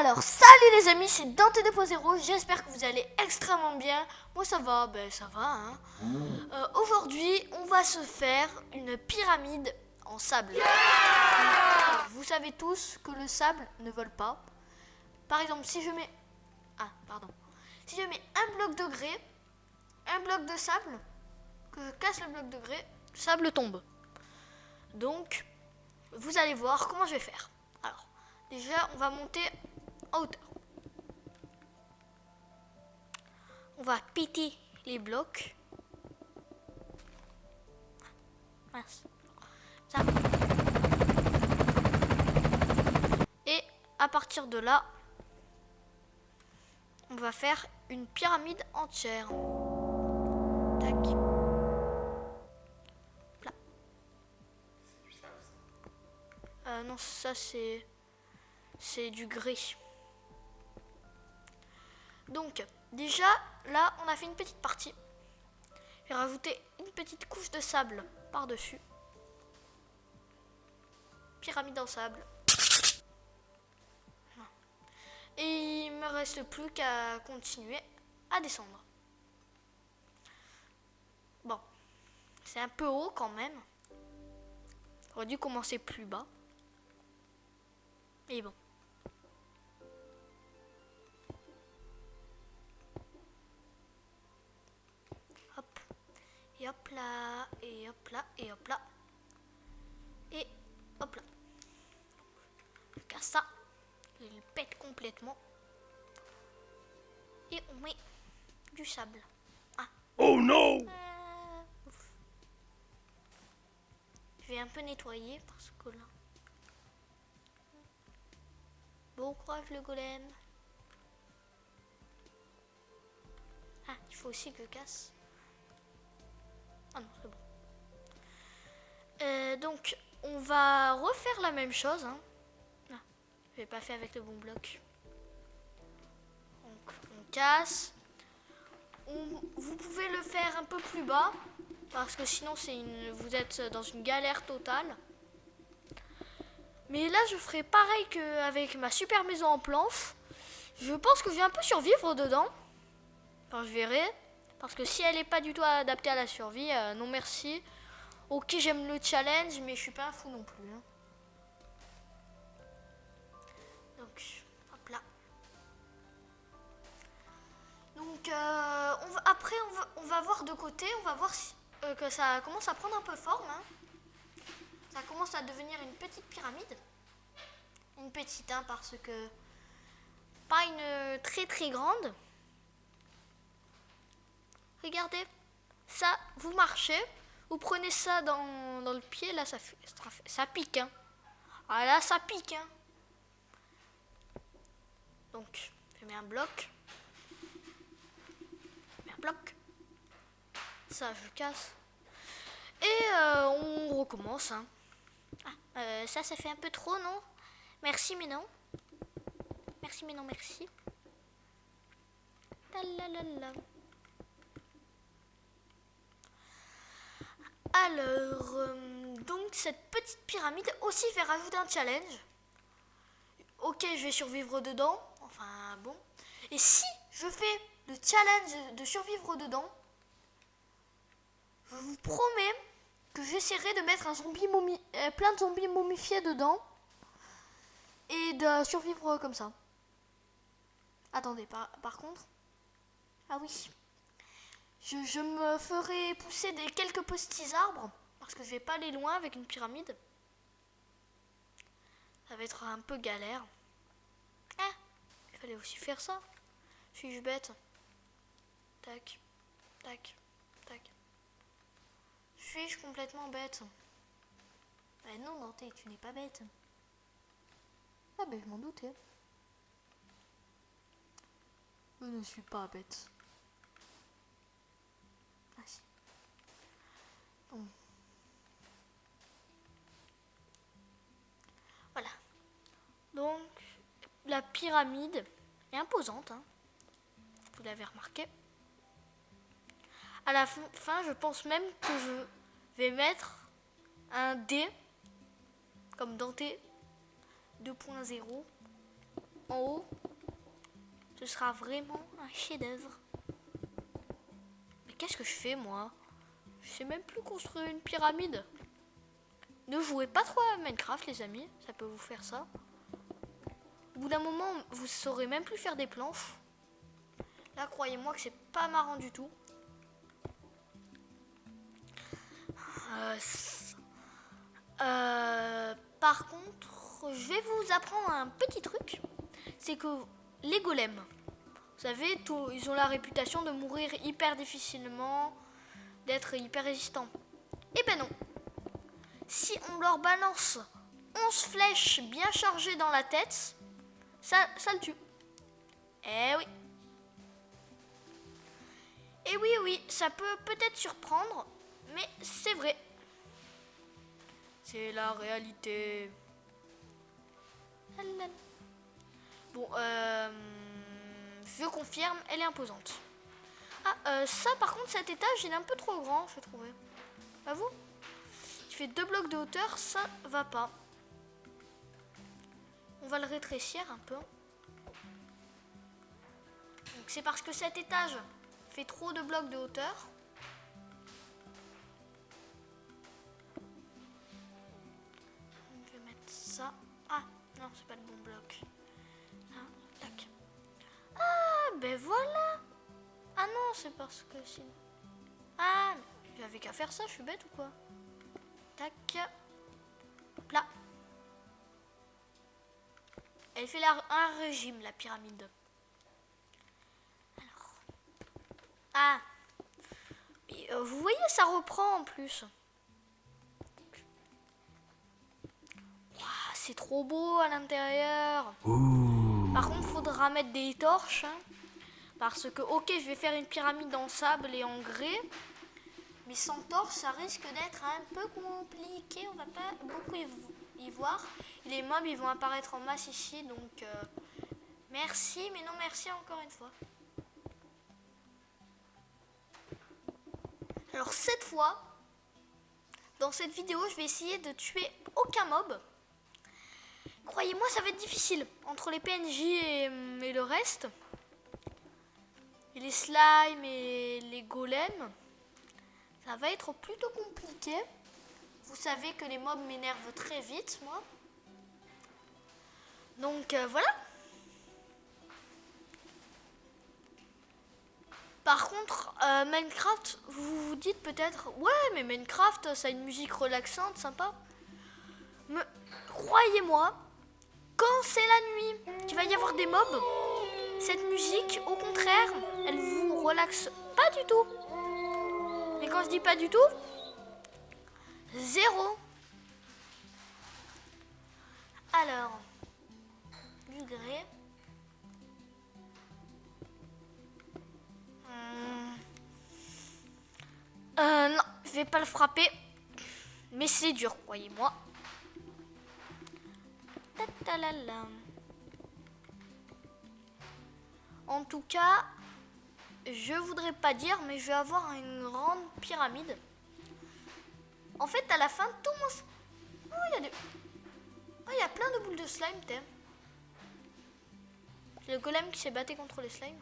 Alors, salut les amis, c'est Dante 2.0, j'espère que vous allez extrêmement bien. Moi ça va, ça va hein. Aujourd'hui, on va se faire une pyramide en sable. Alors, vous savez tous que le sable ne vole pas. Par exemple, si je mets... Si je mets un bloc de grès, un bloc de sable, que je casse le bloc de grès, le sable tombe. Donc, vous allez voir comment je vais faire. Alors, déjà, on va monter en hauteur. On va péter les blocs. Mince. Ça. Et à partir de là, on va faire une pyramide entière. Tac. Là. Non, ça c'est du grès. Donc, déjà, là, on a fait une petite partie. J'ai rajouté une petite couche de sable par-dessus. Pyramide en sable. Et il me reste plus qu'à continuer à descendre. Bon, c'est un peu haut quand même. J'aurais dû commencer plus bas. Mais bon. Hop. Et hop là. Et hop là. Et hop là. Et hop là. Je casse ça. Il pète complètement. Et on met du sable. Ah. Oh non! Je vais un peu nettoyer parce que là... Bon courage le golem. Ah, il faut aussi que je casse. Ah non, c'est bon. Donc, on va refaire la même chose. Hein. Ah, je n'ai pas fait avec le bon bloc. Donc, on casse. Vous pouvez le faire un peu plus bas. Parce que sinon, vous êtes dans une galère totale. Mais là, je ferai pareil qu'avec ma super maison en planche. Je pense que je vais un peu survivre dedans. Enfin, je verrai. Parce que si elle n'est pas du tout adaptée à la survie, non merci. Ok, j'aime le challenge, mais je suis pas un fou non plus. Hein. Donc, hop là. Donc, après, on va voir de côté. On va voir si, que ça commence à prendre un peu forme. Hein. Ça commence à devenir une petite pyramide. Une petite, hein, parce que pas une très très grande. Regardez, ça, vous marchez, vous prenez ça dans le pied, là, ça pique. Hein. Ah là, ça pique. Hein. Donc, je mets un bloc. Je mets un bloc. Ça, je casse. Et on recommence. Hein. Ah, ça fait un peu trop, non? Merci, mais non. Merci, mais non, merci. Talalala. Alors, donc cette petite pyramide, aussi je vais rajouter un challenge. Ok, je vais survivre dedans. Enfin, bon. Et si je fais le challenge de survivre dedans, je vous promets que j'essaierai de mettre plein de zombies momifiés dedans. Et de survivre comme ça. Attendez, par contre. Ah oui. Je me ferai pousser quelques petits arbres. Parce que je vais pas aller loin avec une pyramide. Ça va être un peu galère. Ah, il fallait aussi faire ça. Suis-je bête? Tac, tac, tac. Suis-je complètement bête? Non, Dante, tu n'es pas bête. Ah ben je m'en doutais. Je ne suis pas bête. Ah si. Bon. Voilà. Donc, la pyramide est imposante. Hein. Vous l'avez remarqué. À la fin, je pense même que je vais mettre un D, comme Dante 2.0. en haut, ce sera vraiment un chef-d'œuvre. Mais qu'est-ce que je fais moi? Je sais même plus construire une pyramide. Ne jouez pas trop à Minecraft les amis, ça peut vous faire ça. Au bout d'un moment, vous saurez même plus faire des planches. Là, croyez-moi que c'est pas marrant du tout. Par contre, je vais vous apprendre un petit truc. C'est que les golems, vous savez, ils ont la réputation de mourir hyper difficilement, d'être hyper résistants. Eh ben non. Si on leur balance 11 flèches bien chargées dans la tête, ça le tue. Eh oui. Et oui, ça peut peut-être surprendre, mais c'est vrai. C'est la réalité. Bon, je confirme, elle est imposante. Ah, ça par contre, cet étage, il est un peu trop grand, je trouvais. Pas vous? Il fait 2 blocs de hauteur, ça va pas. On va le rétrécir un peu. Donc c'est parce que cet étage fait trop de blocs de hauteur. Je vais mettre ça. Ah, non, c'est pas le bon bloc. Ah, tac. Ah, ben voilà. Ah non, c'est parce que sinon... Ah, j'avais qu'à faire ça, je suis bête ou quoi? Tac. Hop là. Elle fait un régime, la pyramide. Alors. Ah. Mais, vous voyez, ça reprend en plus. Wow, c'est trop beau à l'intérieur. Par contre, il faudra mettre des torches. Hein, parce que, ok, je vais faire une pyramide en sable et en grès. Mais sans torche, ça risque d'être un peu compliqué. On va pas beaucoup y voir. Et les mobs, ils vont apparaître en masse ici. Donc, merci, mais non merci encore une fois. Alors, cette fois, dans cette vidéo, je vais essayer de tuer aucun mob. Croyez-moi, ça va être difficile. Entre les PNJ et le reste. Et les slimes et les golems. Ça va être plutôt compliqué. Vous savez que les mobs m'énervent très vite, moi. Donc, voilà. Par contre, Minecraft, vous vous dites peut-être, ouais, mais Minecraft, ça a une musique relaxante, sympa. Mais croyez-moi, quand c'est la nuit, qu'il va y avoir des mobs, cette musique, au contraire, elle vous relaxe pas du tout. Et quand je dis pas du tout, zéro. Alors, du grès. Non, je vais pas le frapper. Mais c'est dur, croyez-moi. En tout cas, je voudrais pas dire, mais je vais avoir une grande pyramide. En fait, à la fin, tout mon... Oh, il y a plein de boules de slime, t'es. C'est le golem qui s'est battu contre les slimes.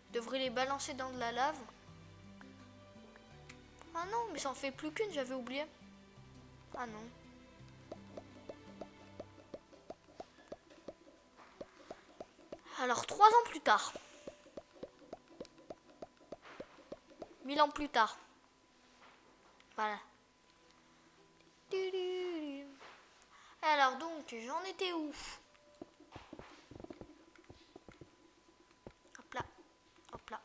Je devrais les balancer dans de la lave. Ah non, mais ça en fait plus qu'une, j'avais oublié. Ah non. Alors, 3 ans plus tard. 1000 ans plus tard. Voilà. Alors donc, j'en étais où? Hop là. Hop là.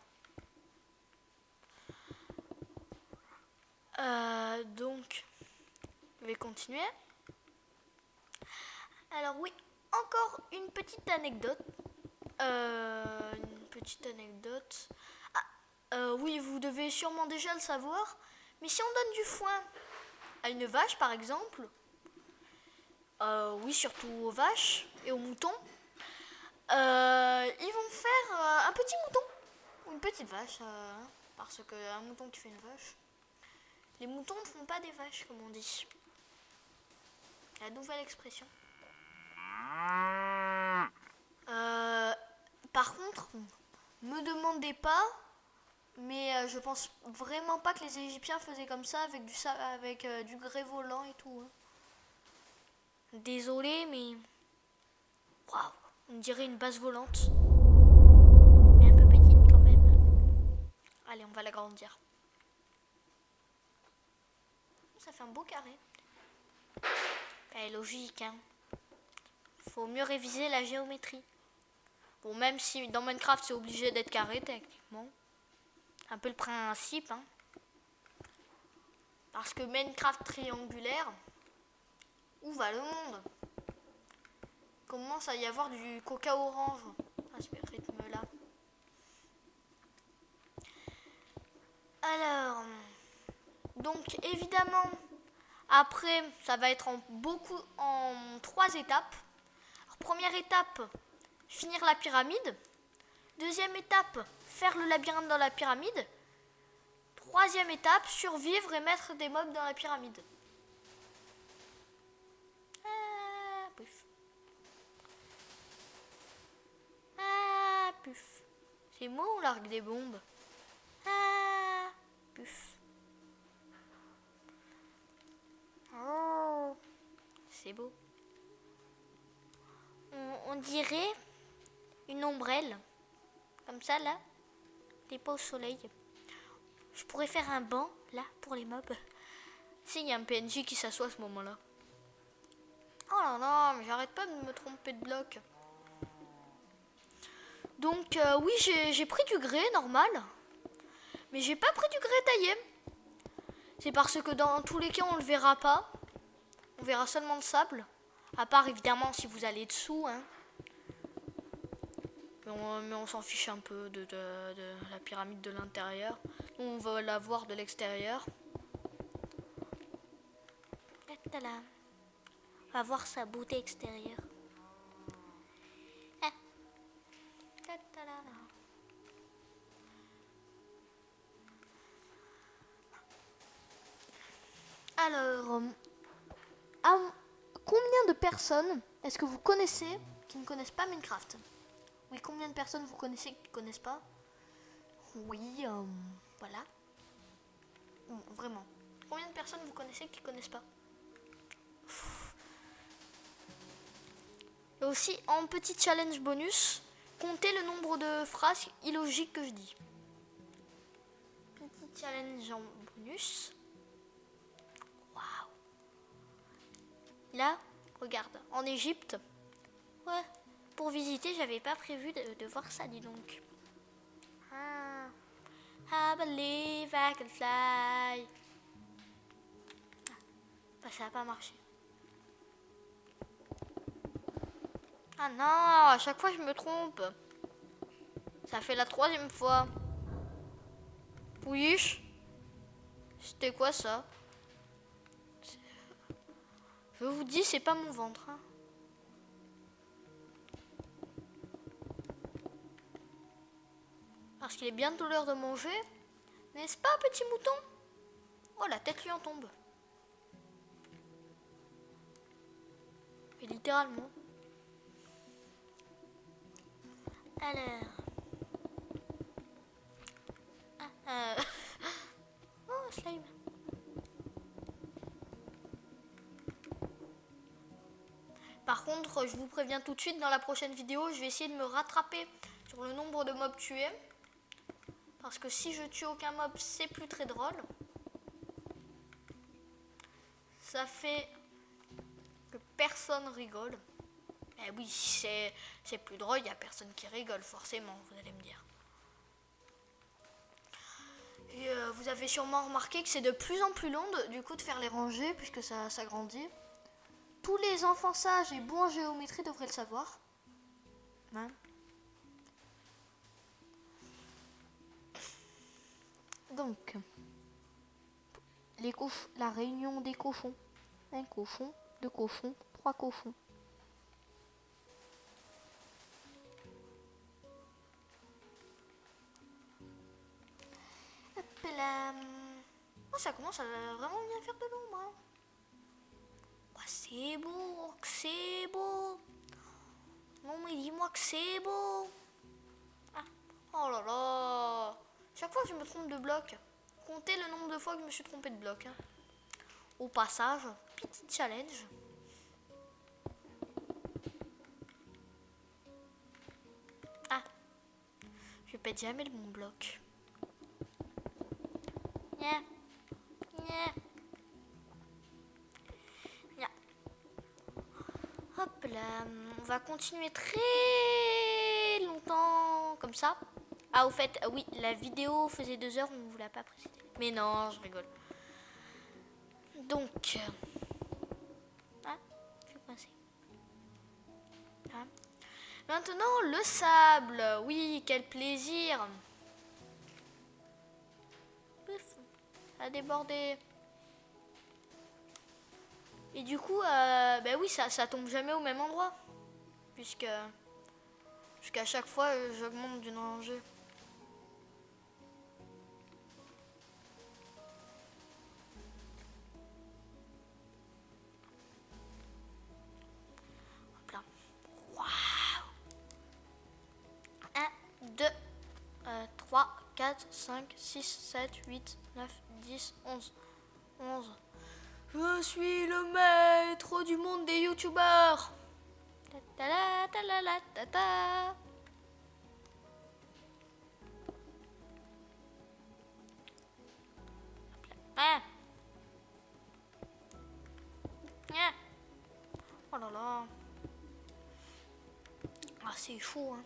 Donc, je vais continuer. Alors oui, encore une petite anecdote. Oui, vous devez sûrement déjà le savoir. Mais si on donne du foin à une vache, par exemple, oui, surtout aux vaches et aux moutons, ils vont faire un petit mouton ou une petite vache, parce qu'un mouton qui fait une vache, les moutons ne font pas des vaches, comme on dit. La nouvelle expression. contre, me demandez pas, mais je pense vraiment pas que les Égyptiens faisaient comme ça avec du grès volant et tout. Hein. Désolé, mais waouh, on dirait une base volante, mais un peu petite quand même. Allez, on va l'agrandir. Ça fait un beau carré. Logique, hein. Faut mieux réviser la géométrie. Bon, même si dans Minecraft c'est obligé d'être carré techniquement. Un peu le principe, hein. Parce que Minecraft triangulaire, où va le monde? Commence à y avoir du coca orange à ce rythme-là. Alors, donc évidemment, après, ça va être en 3 étapes. Alors, première étape, finir la pyramide. Deuxième étape, faire le labyrinthe dans la pyramide. Troisième étape, survivre et mettre des mobs dans la pyramide. Ah, puf. Ah, puf. C'est moi ou l'arc des bombes? Ah, puf. Oh, c'est beau. On dirait une ombrelle. Comme ça, là. Des pas au soleil. Je pourrais faire un banc, là, pour les mobs. Tu sais, il y a un PNJ qui s'assoit à ce moment-là. Oh là là, mais j'arrête pas de me tromper de bloc. Donc, oui, j'ai pris du grès, normal. Mais j'ai pas pris du grès taillé. C'est parce que dans tous les cas, on le verra pas. On verra seulement le sable. À part, évidemment, si vous allez dessous, hein. Mais on s'en fiche un peu de la pyramide de l'intérieur. On va la voir de l'extérieur. On va voir sa beauté extérieure. Alors, combien de personnes est-ce que vous connaissez qui ne connaissent pas Minecraft? Oui, combien de personnes vous connaissez qui ne connaissent pas? Oui, voilà. Vraiment. Combien de personnes vous connaissez qui ne connaissent pas? Et aussi, en petit challenge bonus, comptez le nombre de phrases illogiques que je dis. Petit challenge en bonus. Waouh. Là, regarde, en Égypte, ouais, pour visiter, j'avais pas prévu de voir ça, dis donc. I believe I can fly. Bah, ça n'a pas marché. Ah non, à chaque fois je me trompe. Ça fait la 3e fois. Oui. C'était quoi ça? Je vous dis, c'est pas mon ventre. Hein. Parce qu'il est bientôt l'heure de manger. N'est-ce pas, petit mouton? Oh, la tête lui en tombe. Mais littéralement. Alors. Oh, slime. Par contre, je vous préviens tout de suite, dans la prochaine vidéo, je vais essayer de me rattraper sur le nombre de mobs tués. Parce que si je tue aucun mob, c'est plus très drôle. Ça fait que personne rigole. Eh oui, si c'est plus drôle, il n'y a personne qui rigole, forcément, vous allez me dire. Et vous avez sûrement remarqué que c'est de plus en plus long du coup de faire les rangées, puisque ça s'agrandit. Tous les enfants sages et bons en géométrie devraient le savoir. Hein? Donc, la réunion des cochons. Un cochon, 2 cochons, 3 cochons. Hop là. Oh, ça commence à vraiment bien faire de l'ombre. Hein. Oh, c'est beau, que c'est beau. Non mais dis-moi que c'est beau. Oh là là. Chaque fois je me trompe de bloc. Comptez le nombre de fois que je me suis trompé de bloc. Hein. Au passage, petit challenge. Ah, je pète jamais le bon bloc. Yeah. Yeah. Yeah. Hop là, on va continuer très longtemps comme ça. Ah, au fait, oui, la vidéo faisait 2 heures, on ne vous l'a pas précisé. Mais non, je rigole. Donc, ah, je suis coincée. Ah. Maintenant, le sable. Oui, quel plaisir. Ouf, ça a débordé. Et du coup, bah oui, ça tombe jamais au même endroit. Puisqu'à chaque fois, j'augmente du danger. Hop là. Waouh. 1, 2, 3, 4, 5, 6, 7, 8, 9, 10, 11. 11. Je suis le maître du monde des youtubeurs. Ta-ta-la, ta-la-la, ta-ta. Ah. Ah. Oh là là. Ah, c'est fou, hein.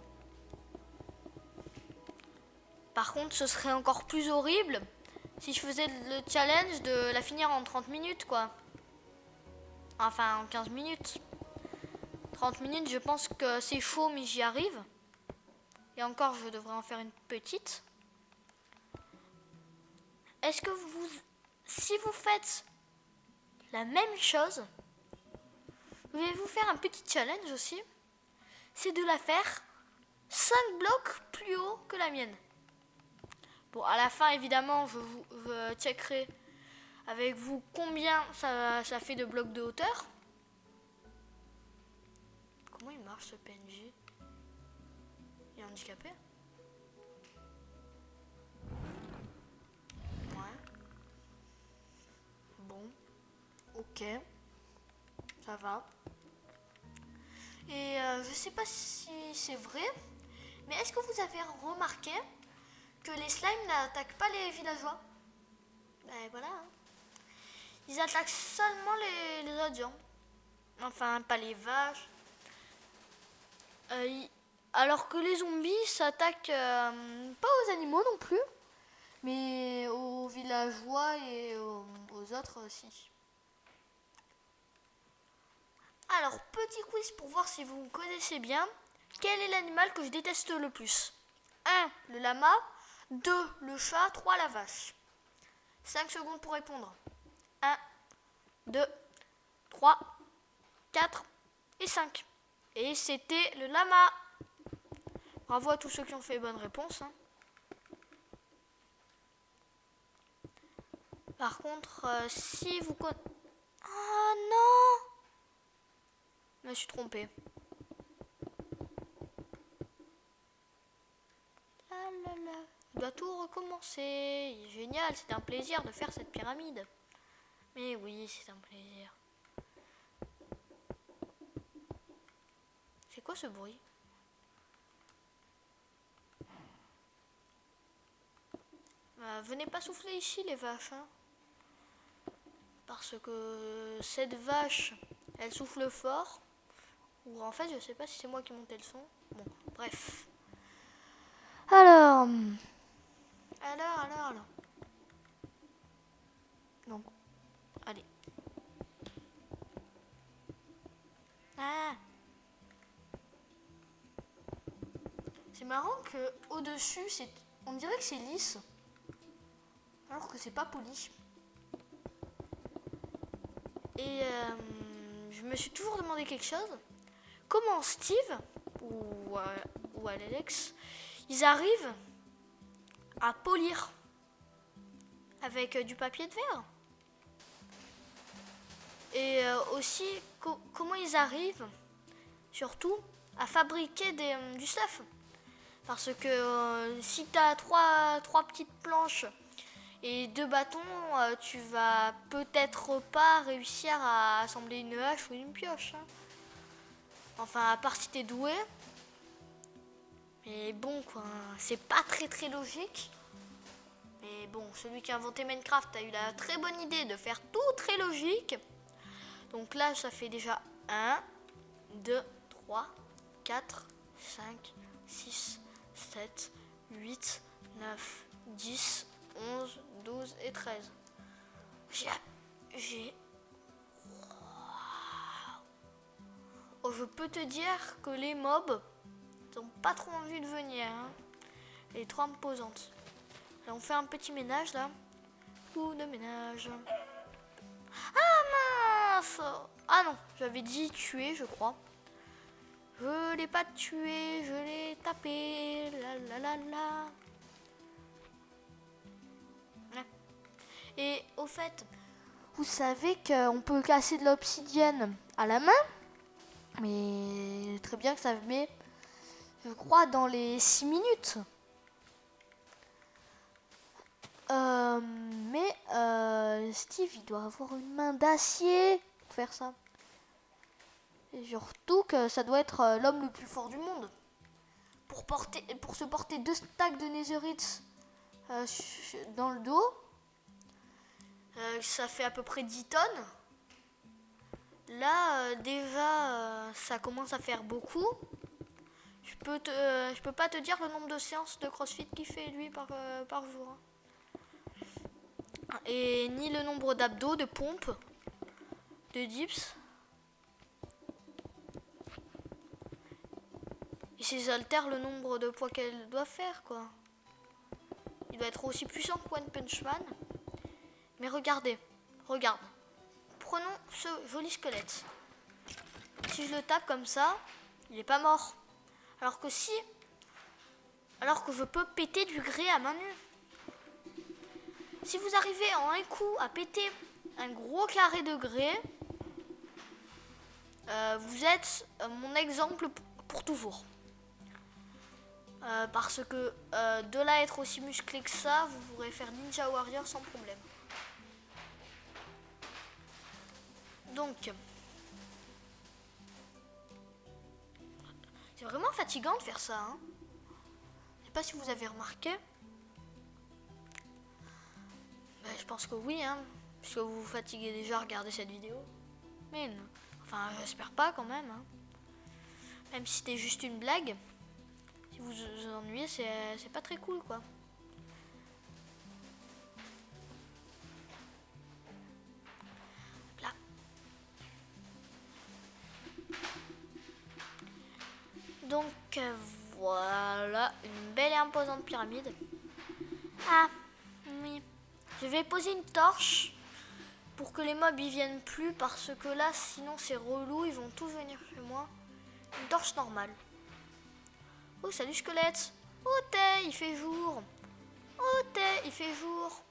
Par contre, ce serait encore plus horrible si je faisais le challenge de la finir en 30 minutes, quoi. Enfin, en 15 minutes. 30 minutes, je pense que c'est faux, mais j'y arrive. Et encore, je devrais en faire une petite. Est-ce que si vous faites la même chose, je vais vous faire un petit challenge aussi. C'est de la faire 5 blocs plus haut que la mienne. Bon, à la fin, évidemment, je checkerai avec vous combien ça fait de blocs de hauteur. Comment il marche ce PNJ? Il est handicapé? Ouais. Bon. Ok. Ça va. Et je sais pas si c'est vrai, mais est-ce que vous avez remarqué que les slimes n'attaquent pas les villageois? Ben voilà. Hein. Ils attaquent seulement les autres gens. Enfin, pas les vaches. Alors que les zombies s'attaquent pas aux animaux non plus, mais aux villageois et aux autres aussi. Alors, petit quiz pour voir si vous connaissez bien. Quel est l'animal que je déteste le plus? 1. Le lama. 2. Le chat. 3. La vache. 5 secondes pour répondre. 1, 2, 3, 4 et 5. Et c'était le lama. Bravo à tous ceux qui ont fait bonne réponse. Hein. Par contre, si vous connaissez... Ah non! Je me suis trompée. Je dois tout recommencer. Génial, c'est un plaisir de faire cette pyramide. Mais oui, c'est un plaisir. C'est quoi ce bruit? Venez pas souffler ici les vaches. Hein. Parce que cette vache, elle souffle fort. Ou en fait, je sais pas si c'est moi qui montais le son. Bon, bref. Alors. Donc, allez. Ah. C'est marrant que au-dessus, on dirait que c'est lisse. Alors que c'est pas poli. Et je me suis toujours demandé quelque chose. Comment Steve ou Alex, ils arrivent à polir avec du papier de verre? Et aussi, comment ils arrivent surtout à fabriquer du stuff? Parce que si tu as trois petites planches et 2 bâtons, tu vas peut-être pas réussir à assembler une hache ou une pioche. Hein. Enfin, à part si t'es doué. Mais bon, quoi, c'est pas très logique. Mais bon, celui qui a inventé Minecraft a eu la très bonne idée de faire tout très logique. Donc là, ça fait déjà 1, 2, 3, 4, 5, 6, 7, 8, 9, 10, 11, 12 et 13. J'ai... Oh, je peux te dire que les mobs n'ont pas trop envie de venir. Hein. Elle est trop imposante. Là, on fait un petit ménage là. Coup de ménage. Ah mince! Ah non, j'avais dit tuer, je crois. Je l'ai pas tué, je l'ai tapé. La la la la. Et au fait, vous savez qu'on peut casser de l'obsidienne à la main. Mais très bien que ça met, je crois, dans les 6 minutes. Mais Steve, il doit avoir une main d'acier pour faire ça. Et surtout que ça doit être l'homme le plus fort du monde. Pour se porter 2 stacks de netherite dans le dos, ça fait à peu près 10 tonnes. Là, déjà, ça commence à faire beaucoup. Je peux pas te dire le nombre de séances de CrossFit qu'il fait lui par jour. Hein. Et ni le nombre d'abdos, de pompes, de dips. Et ses haltères, le nombre de poids qu'elle doit faire, quoi. Il doit être aussi puissant que One Punch Man. Mais regardez, regarde. Prenons ce joli squelette. Si je le tape comme ça, il est pas mort. Alors que je peux péter du grès à main nue. Si vous arrivez en un coup à péter un gros carré de grès, vous êtes mon exemple pour toujours. Parce que de là être aussi musclé que ça, vous pourrez faire Ninja Warrior sans problème. Donc, c'est vraiment fatigant de faire ça. Hein. Je sais pas si vous avez remarqué. Je pense que oui, hein, puisque vous vous fatiguez déjà à regarder cette vidéo. Mais non. Enfin, j'espère pas quand même. Hein. Même si c'était juste une blague. Si vous vous ennuyez, c'est pas très cool, quoi. Là. Donc, voilà, une belle et imposante pyramide. Ah, oui. Je vais poser une torche pour que les mobs y viennent plus, parce que là, sinon c'est relou, ils vont tous venir chez moi. Une torche normale. Oh, salut squelette. Oh, t'es, il fait jour. Oh, t'es, il fait jour.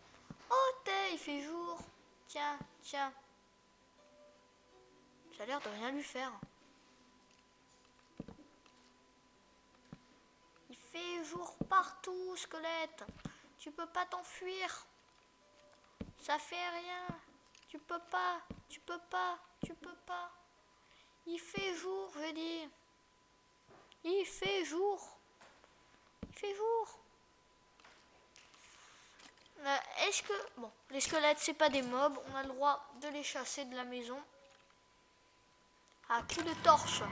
Oh, t'es, il fait jour. Tiens, tiens. Ça a l'air de rien lui faire. Il fait jour partout, squelette. Tu peux pas t'enfuir. Ça fait rien. Tu peux pas, tu peux pas, tu peux pas. Il fait jour, je dis. Il fait jour. Il fait jour. Est-ce que... Bon, les squelettes, c'est pas des mobs. On a le droit de les chasser de la maison. À coups de torche.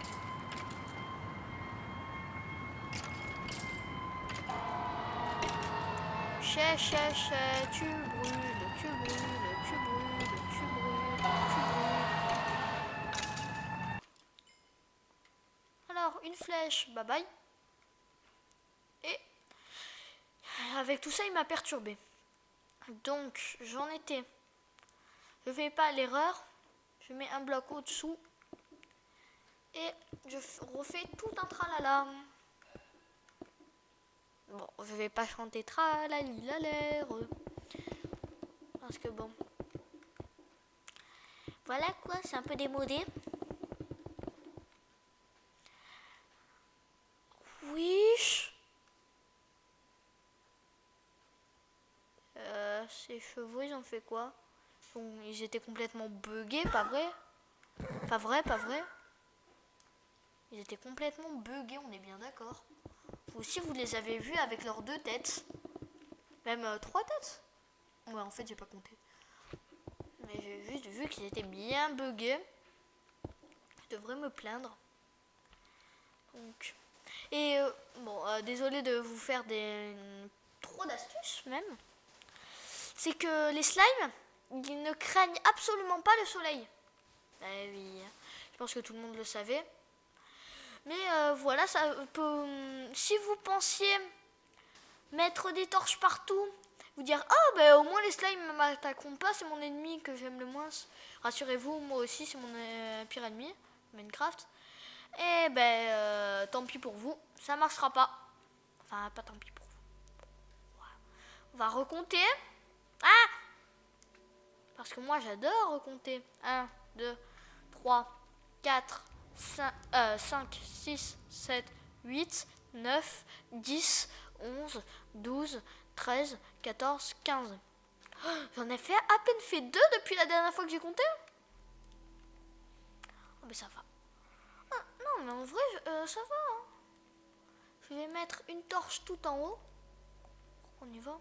Chais, chais, chais. Tu brûles, tu brûles, tu brûles, tu brûles, tu brûles. Alors, une flèche. Bye bye. Et avec tout ça, il m'a perturbé. Donc, j'en étais. Je fais pas l'erreur. Je mets un bloc au-dessous. Et je refais tout un tralala. Bon, je vais pas chanter tralali la l'air. Parce que bon. Voilà quoi, c'est un peu démodé. Oui. Ces chevaux, ils ont fait quoi? Bon, ils étaient complètement buggés, pas vrai? Pas vrai, pas vrai? Ils étaient complètement buggés, on est bien d'accord. Vous aussi, vous les avez vus avec leurs 2 têtes. Même 3 têtes. Ouais, en fait, j'ai pas compté. Mais j'ai juste vu qu'ils étaient bien buggés. Je devrais me plaindre. Donc... Et bon, désolé de vous faire trop d'astuces même. C'est que les slimes, ils ne craignent absolument pas le soleil. Eh oui, je pense que tout le monde le savait. Mais voilà, ça peut. Si vous pensiez mettre des torches partout, vous dire ah ben au moins les slimes ne m'attaqueront pas, c'est mon ennemi que j'aime le moins. Rassurez-vous, moi aussi c'est mon pire ennemi, Minecraft. Et ben tant pis pour vous, ça marchera pas. Enfin pas tant pis pour vous. On va recompter. Ah, parce que moi j'adore recompter. 1, 2, 3, 4, 5, 6, 7, 8, 9, 10, 11, 12, 13, 14, 15. Oh, j'en ai fait à peine fait 2 depuis la dernière fois que j'ai compté. Oh, mais ça va. Ah, non, mais en vrai, ça va. Hein. Je vais mettre une torche tout en haut. On y va.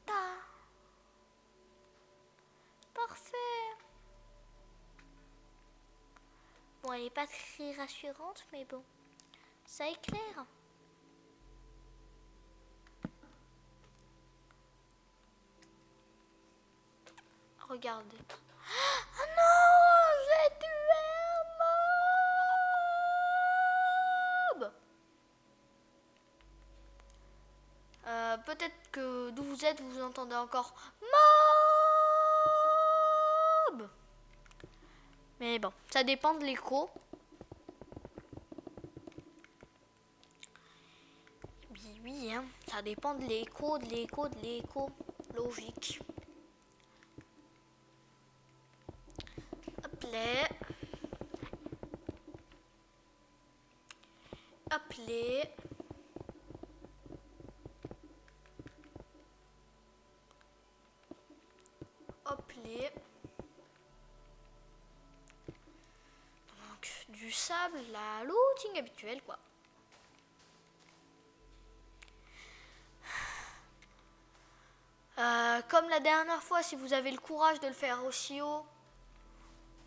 Ta. Parfait. Bon, elle n'est pas très rassurante, mais bon, ça éclaire. Regardez. Ah non, j'ai tué un mob. Peut-être que d'où vous êtes, vous entendez encore mob. Mais bon, ça dépend de l'écho. Oui, oui, hein, ça dépend de l'écho, de l'écho, de l'écho. Logique. Hop là. Hop là. Hop là. Donc, du sable, la looting habituelle, quoi. Comme la dernière fois, si vous avez le courage de le faire aussi haut,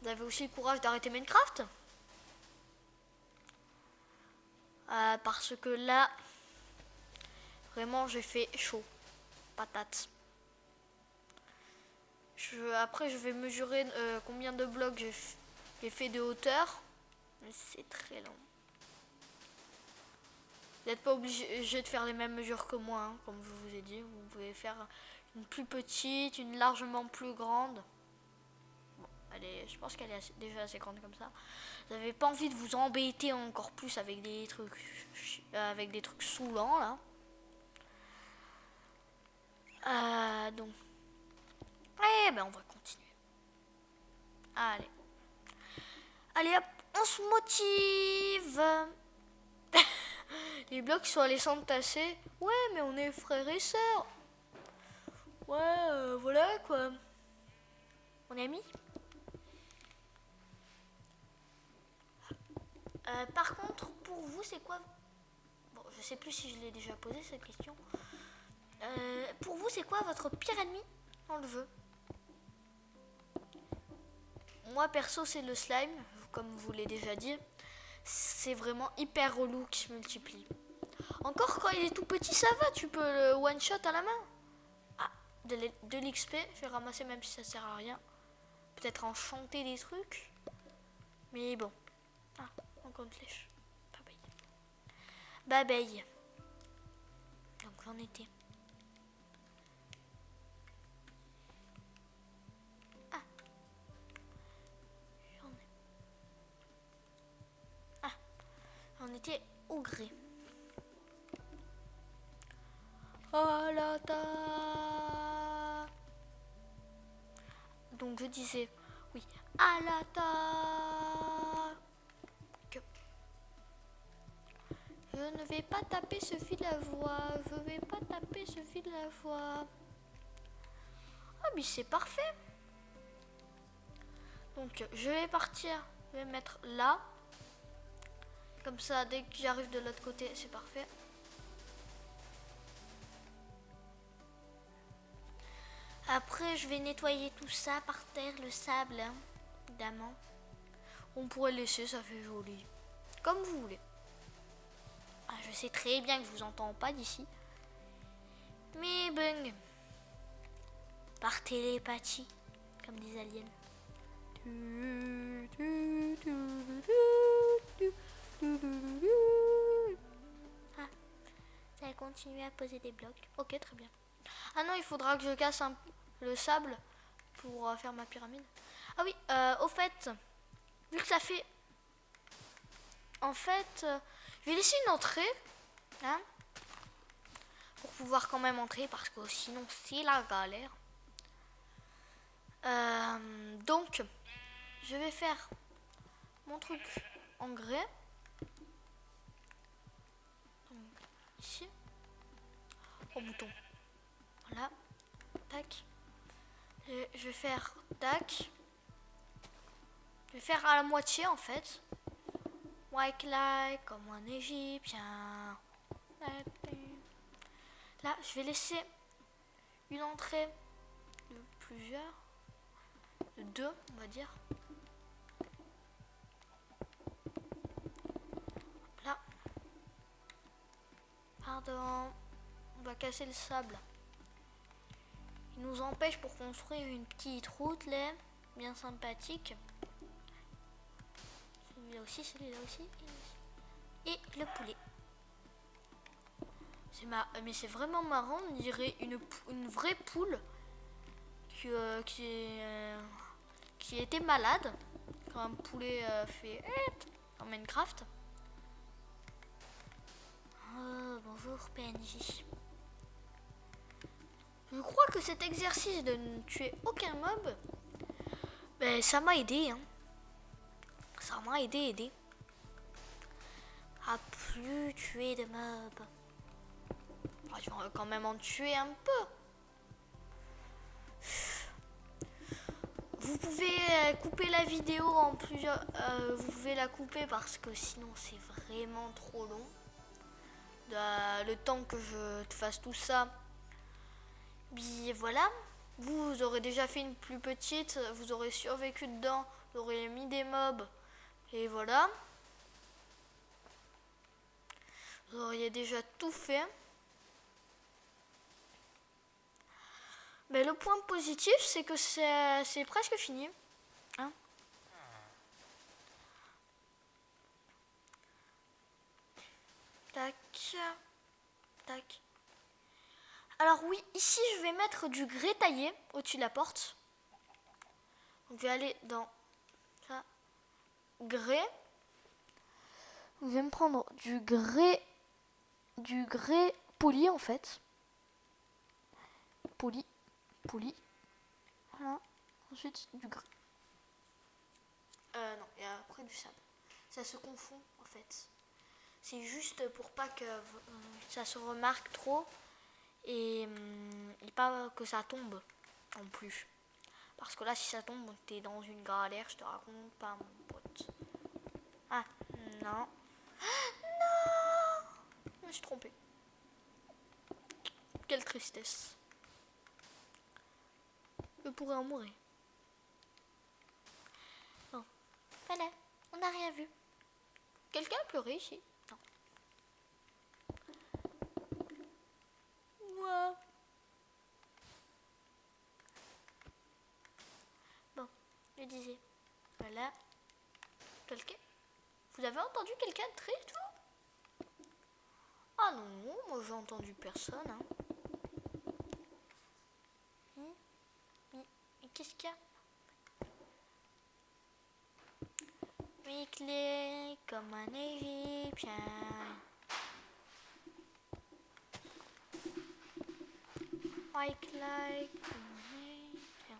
vous avez aussi le courage d'arrêter Minecraft. Parce que là, vraiment, j'ai fait chaud. Patate. Après, je vais mesurer combien de blocs j'ai fait de hauteur. Mais c'est très long. Vous n'êtes pas obligé de faire les mêmes mesures que moi, hein, comme je vous ai dit. Vous pouvez faire une plus petite, une largement plus grande. Bon, je pense qu'elle est déjà assez grande comme ça. Vous n'avez pas envie de vous embêter encore plus avec des trucs saoulants là. Donc, eh ben on va continuer. Allez, allez hop, on se motive. Les blocs sont allés s'entasser. Ouais, mais on est frères et sœurs. Ouais, voilà quoi. Mon ami. Par contre, pour vous, c'est quoi? Bon, je sais plus si je l'ai déjà posé cette question. Pour vous, c'est quoi votre pire ennemi dans le jeu? Moi, perso, c'est le slime, comme vous l'avez déjà dit. C'est vraiment hyper relou qui se multiplie. Encore quand il est tout petit, ça va, tu peux le one shot à la main. Ah, de l'XP, je vais ramasser même si ça sert à rien. Peut-être enchanter des trucs. Mais bon. Ah, encore une flèche. Bye bye. Bye bye. Donc j'en étais. Ah. J'en étais au gré. Oh la ta. Donc je disais, oui, à la ta. Que je ne vais pas taper ce fil à voix. Je vais pas taper ce fil à voix. mais c'est parfait. Donc je vais partir, je vais mettre là. Comme ça, dès que j'arrive de l'autre côté, c'est parfait. Après, je vais nettoyer tout ça par terre, le sable, hein, évidemment. On pourrait le laisser, ça fait joli. Comme vous voulez. Ah, je sais très bien que je vous entends pas d'ici. Mais bon. Par télépathie, comme des aliens. Ah, ça va continuer à poser des blocs. Ok, très bien. Ah non, il faudra que je casse le sable pour faire ma pyramide. Ah oui, au fait, vu que ça fait... En fait, je vais laisser une entrée, hein, pour pouvoir quand même entrer, parce que sinon c'est la galère. Donc, je vais faire mon truc en grès. Donc, ici. Au bouton. Voilà. Tac. Je vais faire tac. Je vais faire à la moitié en fait. White like comme un égyptien. Là, je vais laisser une entrée de plusieurs. De 2, on va dire. Là. Pardon. On va casser le sable. Il nous empêche pour construire une petite route là. Bien sympathique. Celui-là aussi, celui-là aussi. Et le poulet. Mais c'est vraiment marrant, on dirait une vraie poule qui était malade. Quand un poulet fait en Minecraft. Oh, bonjour PNJ. Je crois que cet exercice de ne tuer aucun mob, ben, ça m'a aidé. Hein. Ça m'a aidé. À plus tuer de mobs. Oh, je vais quand même en tuer un peu. Vous pouvez couper la vidéo en plusieurs... vous pouvez la couper parce que sinon c'est vraiment trop long. Le temps que je fasse tout ça. Puis voilà. Vous aurez déjà fait une plus petite. Vous aurez survécu dedans. Vous aurez mis des mobs. Et voilà. Vous auriez déjà tout fait. Mais le point positif, c'est que c'est presque fini. Hein? Tac. Tac. Alors oui, ici, je vais mettre du grès taillé au-dessus de la porte. Donc, je vais aller dans ça. Grès. Je vais me prendre du grès poli en fait. Poli. Voilà. Ensuite, du grès. Non, et après du sable. Ça se confond en fait. C'est juste pour pas que ça se remarque trop et pas que ça tombe non plus. Parce que là, si ça tombe, t'es dans une galère, je te raconte pas, mon pote. Ah, non. Non! Je me suis trompée. Quelle tristesse. Je pourrais en mourir. Bon, voilà, on n'a rien vu. Quelqu'un a pleuré ici? Non. Moi. Bon, je disais. Voilà. Quelqu'un? Vous avez entendu quelqu'un de triste, vous? Ah non, moi j'ai entendu personne. Hein. Mais qu'est-ce qu'il y a? Clé comme un égyptien. Like comme un égyptien.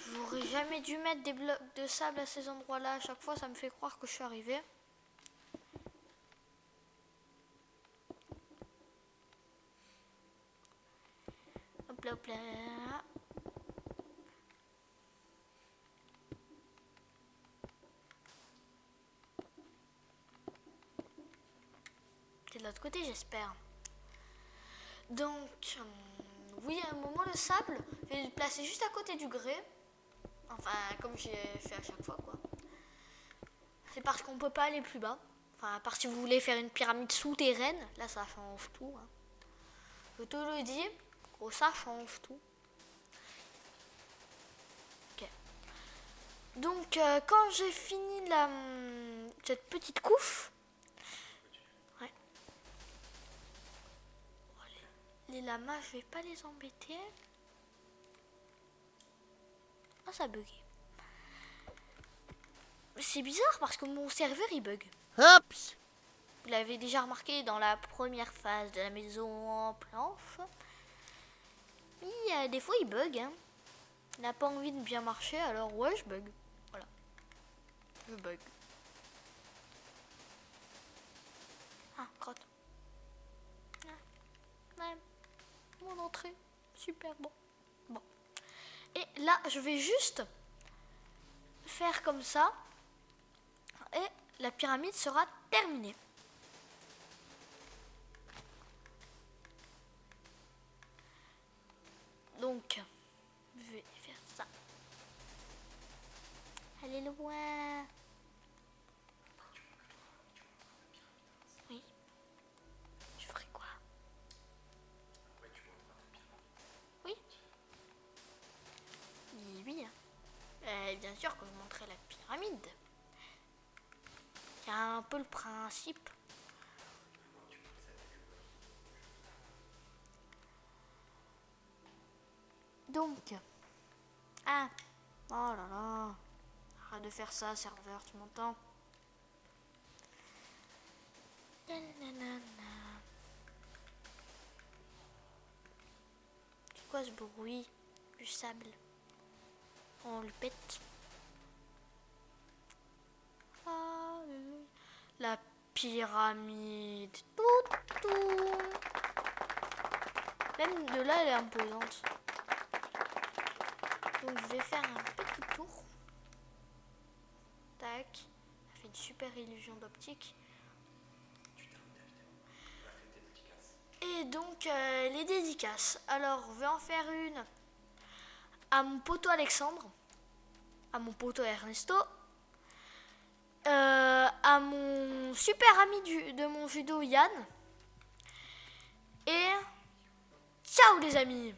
J'aurais jamais dû mettre des blocs de sable à ces endroits-là. À chaque fois, ça me fait croire que je suis arrivée. là, hop là. C'est de l'autre côté, j'espère. Donc, oui, à un moment, le sable, je vais le placer juste à côté du grès. Enfin, comme j'ai fait à chaque fois, quoi. C'est parce qu'on peut pas aller plus bas. Enfin, à part si vous voulez faire une pyramide souterraine, là, ça change tout. Hein. Je te le dis, oh, ça change tout. Ok. Donc, quand j'ai fini cette petite couche, ouais. Les lamas, je vais pas les embêter. Ah, ça a bugué. C'est bizarre parce que mon serveur il bug. Oups! Vous l'avez déjà remarqué dans la première phase de la maison en planche. Oui, des fois il bug. Hein. Il n'a pas envie de bien marcher, alors ouais, je bug. Voilà. Je bug. Ah, crotte. Ah, ouais. Mon entrée. Super bon. Bon. Et là, je vais juste faire comme ça. Et la pyramide sera terminée. Donc, je vais faire ça. Allez loin. Oui. Je ferai quoi? Oui. Oui. Bien sûr que je montrerai la pyramide. C'est un peu le principe. Donc, ah, oh là là, arrête de faire ça, serveur, tu m'entends? C'est quoi ce bruit du sable? On le pète. Ah, la pyramide. Tout. Même de là, elle est imposante. Donc, je vais faire un petit tour. Tac. Ça fait une super illusion d'optique. Et donc, les dédicaces. Alors, je vais en faire une à mon poteau Alexandre, à mon poteau Ernesto, à mon super ami de mon judo Yann. Et ciao les amis!